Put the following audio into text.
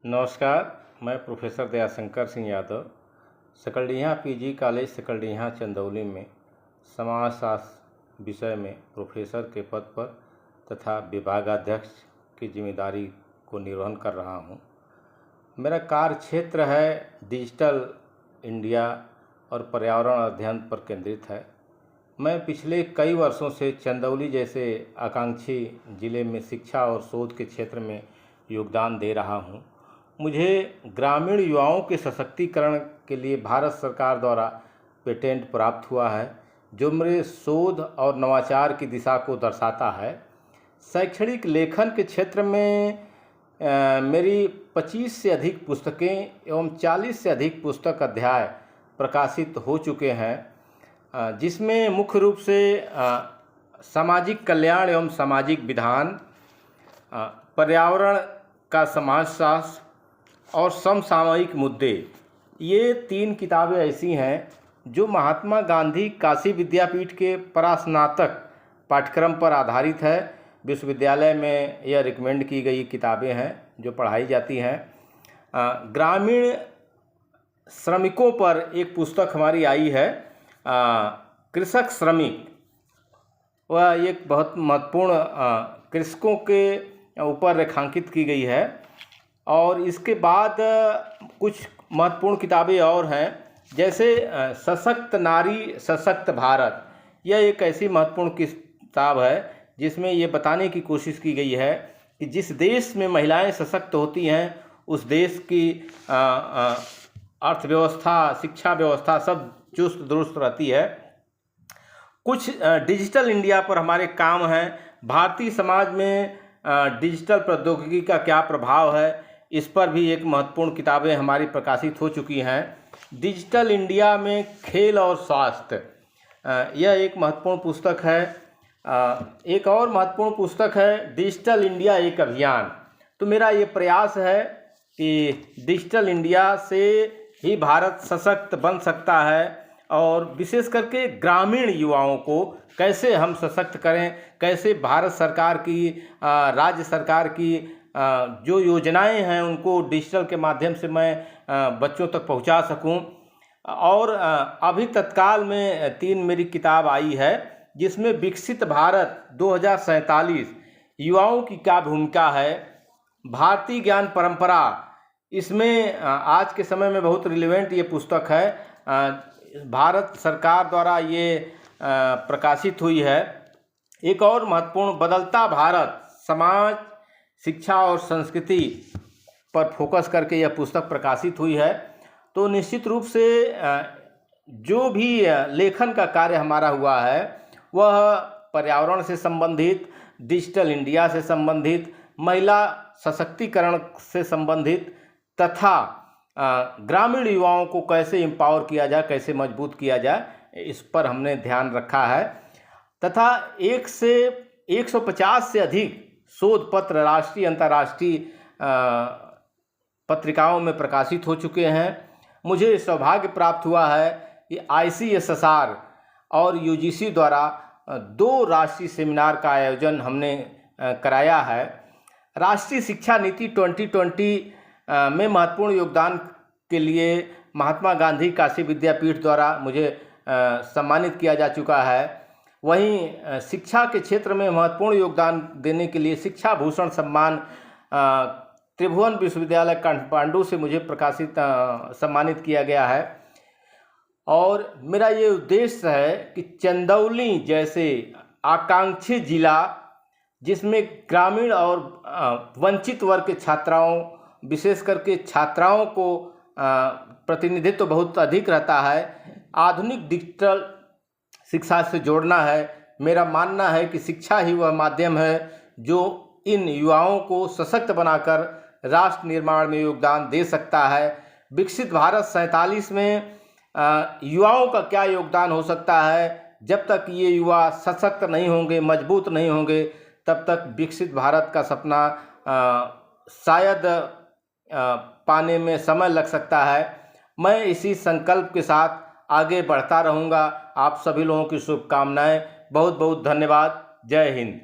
नमस्कार, मैं professor Dayashankar Singh Yadav Sakaldiha PG college Sakaldiha Chandauli में समाजशास्त्र विषय में प्रोफेसर के पद पर तथा विभागाध्यक्ष की जिम्मेदारी को निर्वहन कर रहा हूं। मेरा कार्य क्षेत्र है डिजिटल इंडिया और पर्यावरण अध्ययन पर केंद्रित है। मैं पिछले कई वर्षों से चंदौली जैसे आकांक्षी ज़िले में शिक्षा और शोध के क्षेत्र में योगदान दे रहा हूं। मुझे ग्रामीण युवाओं के सशक्तिकरण के लिए भारत सरकार द्वारा पेटेंट प्राप्त हुआ है, जो मेरे शोध और नवाचार की दिशा को दर्शाता है। शैक्षणिक लेखन के क्षेत्र में मेरी 25 से अधिक पुस्तकें एवं 40 से अधिक पुस्तक अध्याय प्रकाशित हो चुके हैं, जिसमें मुख्य रूप से सामाजिक कल्याण एवं सामाजिक विधान, पर्यावरण का समाजशास्त्र और समसामयिक मुद्दे, ये 3 किताबें ऐसी हैं जो महात्मा गांधी काशी विद्यापीठ के परास्नातक पाठ्यक्रम पर आधारित है। विश्वविद्यालय में यह रिकमेंड की गई किताबें हैं जो पढ़ाई जाती हैं। ग्रामीण श्रमिकों पर एक पुस्तक हमारी आई है, कृषक श्रमिक। वह एक बहुत महत्वपूर्ण कृषकों के ऊपर रेखांकित की गई है। और इसके बाद कुछ महत्वपूर्ण किताबें और हैं, जैसे सशक्त नारी सशक्त भारत। यह एक ऐसी महत्वपूर्ण किताब है जिसमें ये बताने की कोशिश की गई है कि जिस देश में महिलाएं सशक्त होती हैं उस देश की अर्थव्यवस्था, शिक्षा व्यवस्था सब चुस्त दुरुस्त रहती है। कुछ डिजिटल इंडिया पर हमारे काम हैं। भारतीय समाज में डिजिटल प्रौद्योगिकी का क्या प्रभाव है, इस पर भी एक महत्वपूर्ण किताबें हमारी प्रकाशित हो चुकी हैं। डिजिटल इंडिया में खेल और स्वास्थ्य, यह एक महत्वपूर्ण पुस्तक है। एक और महत्वपूर्ण पुस्तक है डिजिटल इंडिया एक अभियान। तो मेरा ये प्रयास है कि डिजिटल इंडिया से ही भारत सशक्त बन सकता है और विशेष करके ग्रामीण युवाओं को कैसे हम सशक्त करें, कैसे भारत सरकार की, राज्य सरकार की जो योजनाएं हैं उनको डिजिटल के माध्यम से मैं बच्चों तक पहुंचा सकूं। और अभी तत्काल में 3 मेरी किताब आई है जिसमें विकसित भारत 2047 युवाओं की क्या भूमिका है, भारतीय ज्ञान परंपरा, इसमें आज के समय में बहुत रिलेवेंट ये पुस्तक है। भारत सरकार द्वारा ये प्रकाशित हुई है। एक और महत्वपूर्ण बदलता भारत समाज, शिक्षा और संस्कृति पर फोकस करके यह पुस्तक प्रकाशित हुई है। तो निश्चित रूप से जो भी लेखन का कार्य हमारा हुआ है वह पर्यावरण से संबंधित, डिजिटल इंडिया से संबंधित, महिला सशक्तिकरण से संबंधित तथा ग्रामीण युवाओं को कैसे एम्पावर किया जाए, कैसे मजबूत किया जाए, इस पर हमने ध्यान रखा है। तथा 150 से अधिक शोध पत्र राष्ट्रीय अंतर्राष्ट्रीय पत्रिकाओं में प्रकाशित हो चुके हैं। मुझे सौभाग्य प्राप्त हुआ है कि ICSSR और UGC द्वारा 2 राष्ट्रीय सेमिनार का आयोजन हमने कराया है। राष्ट्रीय शिक्षा नीति 2020 में महत्वपूर्ण योगदान के लिए महात्मा गांधी काशी विद्यापीठ द्वारा मुझे सम्मानित किया जा चुका है। वहीं शिक्षा के क्षेत्र में महत्वपूर्ण योगदान देने के लिए शिक्षा भूषण सम्मान त्रिभुवन विश्वविद्यालय काठमांडू से मुझे सम्मानित किया गया है। और मेरा ये उद्देश्य है कि चंदौली जैसे आकांक्षी जिला, जिसमें ग्रामीण और वंचित वर्ग के छात्राओं, विशेष करके छात्राओं को प्रतिनिधित्व बहुत अधिक रहता है, आधुनिक डिजिटल शिक्षा से जोड़ना है। मेरा मानना है कि शिक्षा ही वह माध्यम है जो इन युवाओं को सशक्त बनाकर राष्ट्र निर्माण में योगदान दे सकता है। विकसित भारत 47 में युवाओं का क्या योगदान हो सकता है, जब तक ये युवा सशक्त नहीं होंगे, मजबूत नहीं होंगे, तब तक विकसित भारत का सपना शायद पाने में समय लग सकता है। मैं इसी संकल्प के साथ आगे बढ़ता रहूँगा। आप सभी लोगों की शुभकामनाएं। बहुत बहुत धन्यवाद। जय हिंद।